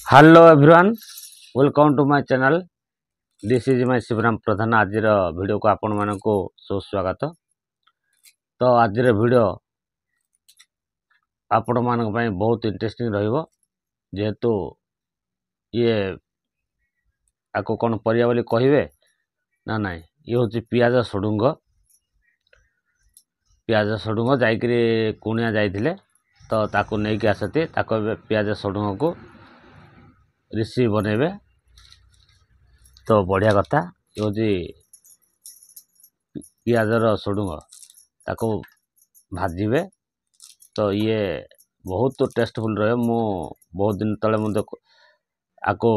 Hello everyone, welcome to my channel. This is my Shivram Pradhan. आज video को आपण मानक सुस्वागत। तो आज वीडियो आपण मानक बहुत इंटरेस्टिंग रहिबो, जेहेतु ये आपको कौन परिया बोली कहिबे ना नहीं। ये हूँ पियाज सडुंग। पियाज सडुंग जाइकरी कुणिया जाइथिले तो ताको नहीं कि आसती ताको पियाज सडुंग को रिसीव बनेबे। तो बढ़िया कथा हूँ पियाजर सडुंग ताको भाजिबे। तो ये बहुत टेस्टफुल रहे। मु बहुत दिन तले मुझे आपको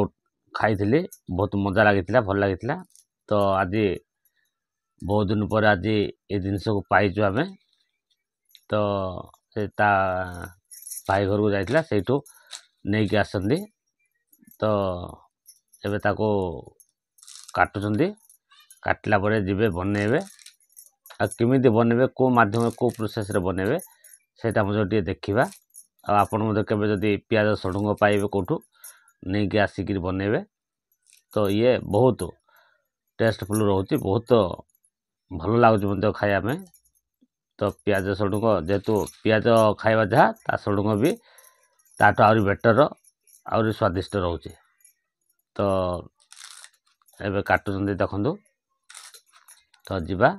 खाई बहुत मजा लगी, भल लगी। तो आज बहुत दिन पर आज ये जिनस को पाइचु आम। तो से भाई घर को जाइला से नहीं कि आसती। तो एबे ताको काटुचंदी, काटला परे जिबे बनेबे। आ केमिति बनेबे, को माध्यम को प्रोसेस रे बनेबे सेटा मुझे टे देखा। आपण मुझे केबे जदि पियाज सडुंग पाइबे कोठू नहीं कि आसिक बनेबे। तो ये बहुत टेस्टफुल रोचे, बहुत भल लगुच मत खाया में। तो पियाज सडुंग जेहेतु पियाज खाइबा जहाँ ता सडुंग भी ताठू आहरी बेटर आहरी स्वादिष्ट रोचे। तो एबे काटुचंदी देखंतु। तो जिबा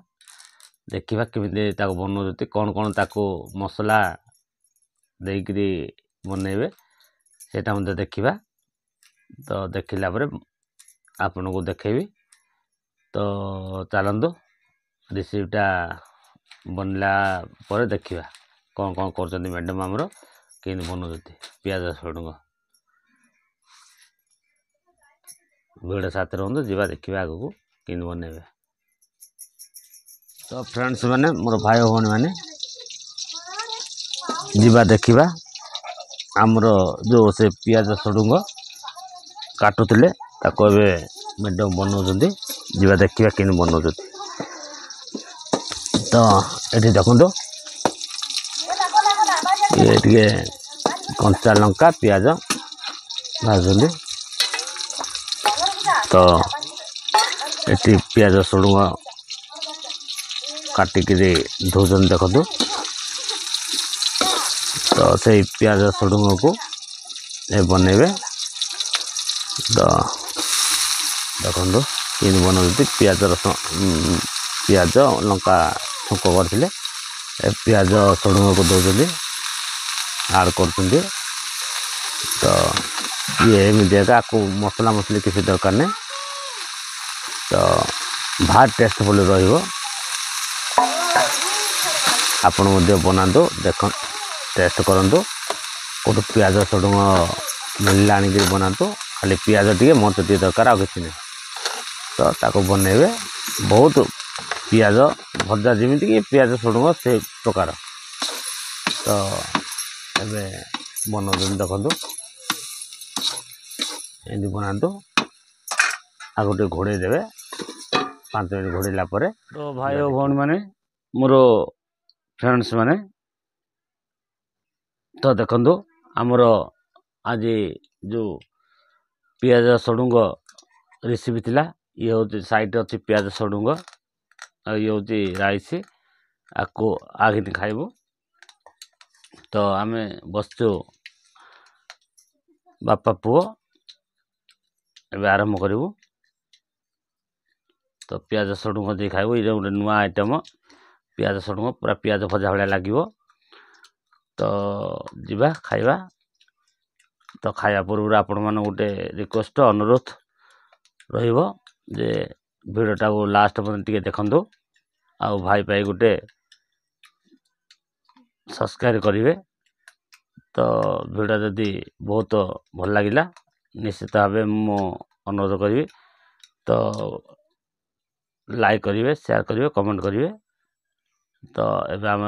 देखिबा केमिति ताको बनौजति, कौन कौन ताको मसला देकरी बनेबे सेटा मते देखिबा। तो देखिला परे आपन को देखेबी। तो चलंतु रेसिपीटा बनला पर देखिबा कौन कौन करचंदी मैडम हमरो केन बनौजति पियाज सडुंग। वीडियो साथ रहंतु, जिबा देखिबा आगु केन बनेबे। तो फ्रेंड्स माने मोर भाई भौणी माने जिबा देखिबा आमरो जो से पियाज सडुंग काटुतिले ताको एबे मैडम बनौजंती। जिबा देखिबा केन बनौजंती। तो एठी देखंतु ये टिके कंचा लंका पियाज भाजंती। तो एठी पियाज सडुंग काटिकी धोजन देखु। तो से पियाज सडुंग को बनेबे। तो देखु कि बनाते पियाज पियाज लंका छुंक करते पियाज सडुंग को दौरान आड़ कर। तो ये एमती को मसला मसली किसी दरकार नहीं। तो भात टेस्टफुल रहिबो। आपण मध्य बनातु, देख टेस्ट करंतु। कोटो पियाज सडुंग मिलला आनिक बनातु। खाली पियाज टे मरच टे दरकार, आ किसी नहीं। तो ताको बनेबे बहुत पियाज भजा जमीती कि पियाज सडुंग से प्रकार। तो एबे बनौन देखु एमती बनातु। आगो टे घोड़े देवे 5 मिनट घोड़ेला परे। तो भाई और भौणी माने मोर फ्रेंड्स माने तो देखंतु आमर आज जो पियाज सडुंग रेसिपी थिला। ये हूँ साइड अच्छी पियाज सडुंग, ये हूँ राइस। आपको आगे खाइबू। तो आम बसचु बापा पुओ एबे आरंभ करूँ। तो पियाज सडुंग दे खाइबू। ये गोटे नुआ आइटम पियाज सडुंग, पूरा पियाज भजा भाया लगे। तो जिबा खाइबा। तो खाया पूर्व आपण मान गोटे रिक्वेस्ट अनुरोध रहिबो जे वीडियोटा को लास्ट पर्यंत टिके देखंतु। आ भाई भाई गोटे सब्सक्राइब करेंगे। तो वीडियो जदि बहुत भल लगिला निश्चित भाव मु अनुरोध करी। तो लाइक करेंगे, शेयर करेंगे, कमेंट करेंगे। तो एबे आम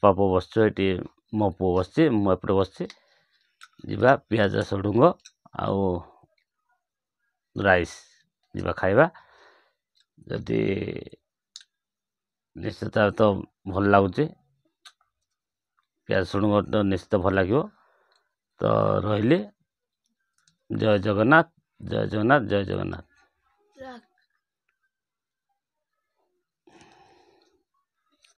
बापा पुओ बसचु, ये मो पुओ बसची, मुझे बसची। जिबा पियाज सडुंग आउ राइस जिबा खाइबा। जदि निश्चित तो भल लगुच पियाज सडुंग तो निश्चित भल लगे। तो रही। ଜୟ ଜଗନ୍ନାଥ ଜୟ ଜଗନ୍ନାଥ ଜୟ ଜଗନ୍ନାଥ।